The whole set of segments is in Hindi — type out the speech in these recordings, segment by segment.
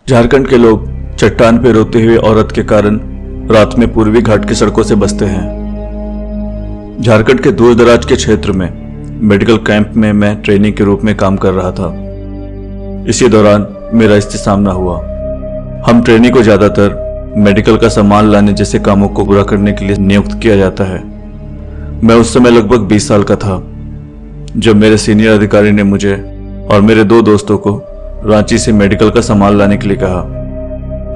झारखंड के लोग चट्टान पे रोती हुई औरत के कारण रात में पूर्वी घाट की सड़कों से बसते हैं। झारखंड के दूर दराज के क्षेत्र में मेडिकल कैंप में मैं ट्रेनी के रूप में काम कर रहा था। इसी दौरान मेरा इस्तेसामना हुआ। हम ट्रेनी को ज्यादातर मेडिकल का सामान लाने जैसे कामों को पूरा करने के लिए नियुक्त किया जाता है। मैं उस समय लगभग 20 साल का था जब मेरे सीनियर अधिकारी ने मुझे और मेरे 2 दोस्तों को रांची से मेडिकल का सामान लाने के लिए कहा।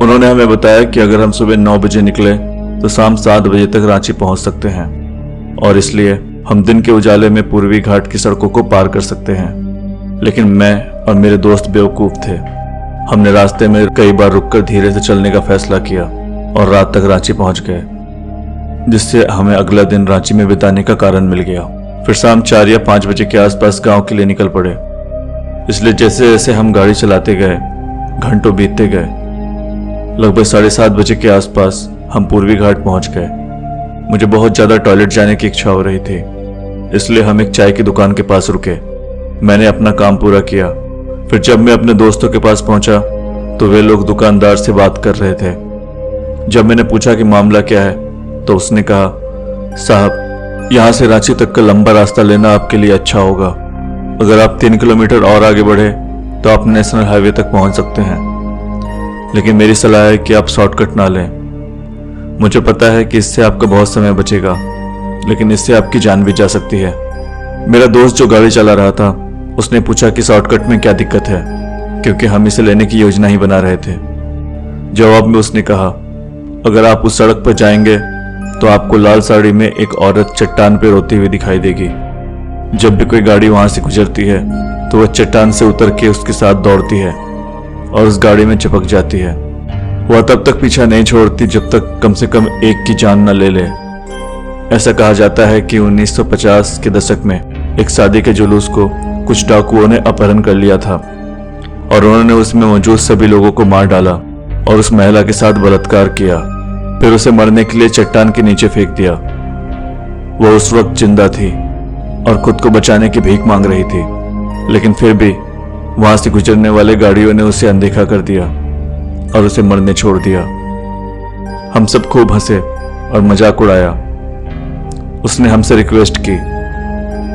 उन्होंने हमें बताया कि अगर हम सुबह 9 बजे निकले तो शाम 7 बजे तक रांची पहुंच सकते हैं और इसलिए हम दिन के उजाले में पूर्वी घाट की सड़कों को पार कर सकते हैं। लेकिन मैं और मेरे दोस्त बेवकूफ थे। हमने रास्ते में कई बार रुककर धीरे से चलने का फैसला किया और रात तक रांची पहुंच गए, जिससे हमें अगला दिन रांची में बिताने का कारण मिल गया। फिर शाम 4 या 5 बजे के आसपास गांव के लिए निकल पड़े। इसलिए जैसे जैसे हम गाड़ी चलाते गए घंटों बीतते गए। लगभग 7:30 बजे के आसपास हम पूर्वी घाट पहुंच गए। मुझे बहुत ज्यादा टॉयलेट जाने की इच्छा हो रही थी, इसलिए हम एक चाय की दुकान के पास रुके। मैंने अपना काम पूरा किया। फिर जब मैं अपने दोस्तों के पास पहुंचा तो वे लोग दुकानदार से बात कर रहे थे। जब मैंने पूछा कि मामला क्या है तो उसने कहा, साहब, यहाँ से रांची तक का लंबा रास्ता लेना आपके लिए अच्छा होगा। अगर आप 3 किलोमीटर और आगे बढ़े तो आप नेशनल हाईवे तक पहुंच सकते हैं, लेकिन मेरी सलाह है कि आप शॉर्टकट ना लें। मुझे पता है कि इससे आपका बहुत समय बचेगा, लेकिन इससे आपकी जान भी जा सकती है। मेरा दोस्त जो गाड़ी चला रहा था उसने पूछा कि शॉर्टकट में क्या दिक्कत है, क्योंकि हम इसे लेने की योजना ही बना रहे थे। जवाब में उसने कहा, अगर आप उस सड़क पर जाएंगे तो आपको लाल साड़ी में एक औरत चट्टान पर रोती हुई दिखाई देगी। जब भी कोई गाड़ी वहां से गुजरती है तो वह चट्टान से उतर के उसके साथ दौड़ती है और उस गाड़ी में चिपक जाती है। वह तब तक पीछा नहीं छोड़ती जब तक कम से कम एक की जान न ले ले। ऐसा कहा जाता है कि 1950 के दशक में एक शादी के जुलूस को कुछ डाकुओं ने अपहरण कर लिया था और उन्होंने उसमें मौजूद सभी लोगों को मार डाला और उस महिला के साथ बलात्कार किया। फिर उसे मरने के लिए चट्टान के नीचे फेंक दिया। वह उस वक्त जिंदा थी और खुद को बचाने की भीख मांग रही थी, लेकिन फिर भी वहां से गुजरने वाले गाड़ियों ने उसे अनदेखा कर दिया और उसे मरने छोड़ दिया। हम सब खूब हंसे और मजाक उड़ाया। उसने हमसे रिक्वेस्ट की,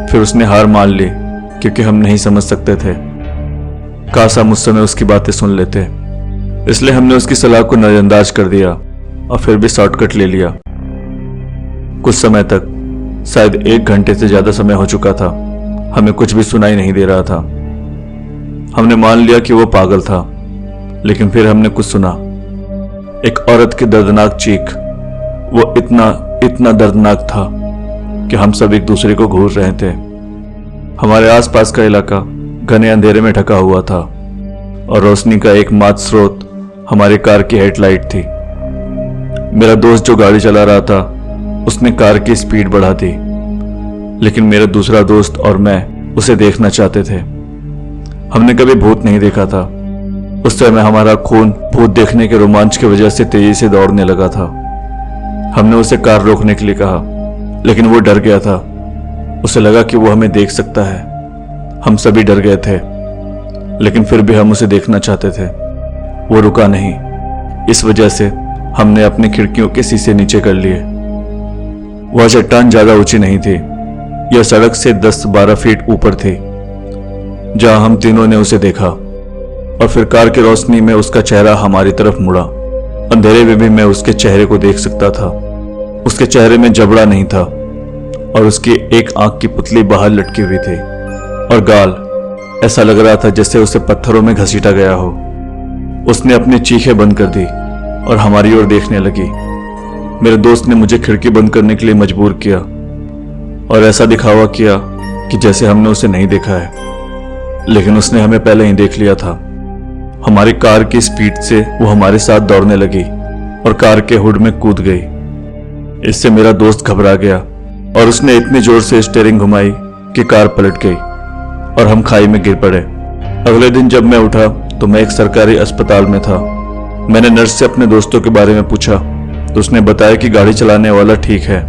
फिर उसने हार मान ली क्योंकि हम नहीं समझ सकते थे। काश हम उस समय उसकी बातें सुन लेते। इसलिए हमने उसकी सलाह को नजरअंदाज कर दिया और फिर भी शॉर्टकट ले लिया। कुछ समय तक, शायद 1 घंटे से ज्यादा समय हो चुका था, हमें कुछ भी सुनाई नहीं दे रहा था। हमने मान लिया कि वो पागल था, लेकिन फिर हमने कुछ सुना। एक औरत की दर्दनाक चीख। वो इतना दर्दनाक था कि हम सब एक दूसरे को घूर रहे थे। हमारे आसपास का इलाका घने अंधेरे में ढका हुआ था और रोशनी का एकमात्र स्रोत हमारी कार की हेडलाइट थी। मेरा दोस्त जो गाड़ी चला रहा था उसने कार की स्पीड बढ़ा दी, लेकिन मेरा दूसरा दोस्त और मैं उसे देखना चाहते थे। हमने कभी भूत नहीं देखा था। उस समय हमारा खून भूत देखने के रोमांच की वजह से तेजी से दौड़ने लगा था। हमने उसे कार रोकने के लिए कहा, लेकिन वो डर गया था। उसे लगा कि वो हमें देख सकता है। हम सभी डर गए थे, लेकिन फिर भी हम उसे देखना चाहते थे। वो रुका नहीं। इस वजह से हमने अपनी खिड़कियों के शीशे नीचे कर लिए। वह चट्टान ज्यादा ऊंची नहीं थी। यह सड़क से 10-12 फीट ऊपर थी, जहां हम तीनों ने उसे देखा और फिर कार की रोशनी में उसका चेहरा हमारी तरफ मुड़ा। अंधेरे में भी मैं उसके चेहरे को देख सकता था। उसके चेहरे में जबड़ा नहीं था और उसकी एक आंख की पुतली बाहर लटकी हुई थी और गाल ऐसा लग रहा था जैसे उसे पत्थरों में घसीटा गया हो। उसने अपनी चीखें बंद कर दी और हमारी ओर देखने लगी। मेरे दोस्त ने मुझे खिड़की बंद करने के लिए मजबूर किया और ऐसा दिखावा किया कि जैसे हमने उसे नहीं देखा है, लेकिन उसने हमें पहले ही देख लिया था। हमारी कार की स्पीड से वो हमारे साथ दौड़ने लगी और कार के हुड में कूद गई। इससे मेरा दोस्त घबरा गया और उसने इतनी जोर से स्टीयरिंग घुमाई कि कार पलट गई और हम खाई में गिर पड़े। अगले दिन जब मैं उठा तो मैं एक सरकारी अस्पताल में था। मैंने नर्स से अपने दोस्तों के बारे में पूछा तो उसने बताया कि गाड़ी चलाने वाला ठीक है,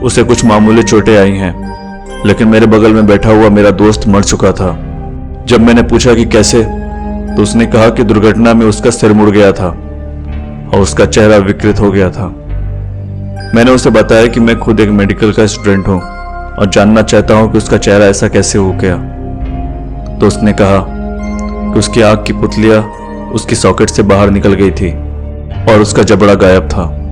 उसे कुछ मामूली चोटें आई हैं, लेकिन मेरे बगल में बैठा हुआ मेरा दोस्त मर चुका था। जब मैंने पूछा कि कैसे, तो उसने कहा कि दुर्घटना में उसका सिर मुड़ गया था और उसका चेहरा विकृत हो गया था। मैंने उसे बताया कि मैं खुद एक मेडिकल का स्टूडेंट हूं और जानना चाहता हूं कि उसका चेहरा ऐसा कैसे हो गया। तो उसने कहा कि उसकी आंख की पुतलियां उसकी सॉकेट से बाहर निकल गई थी और उसका जबड़ा गायब था।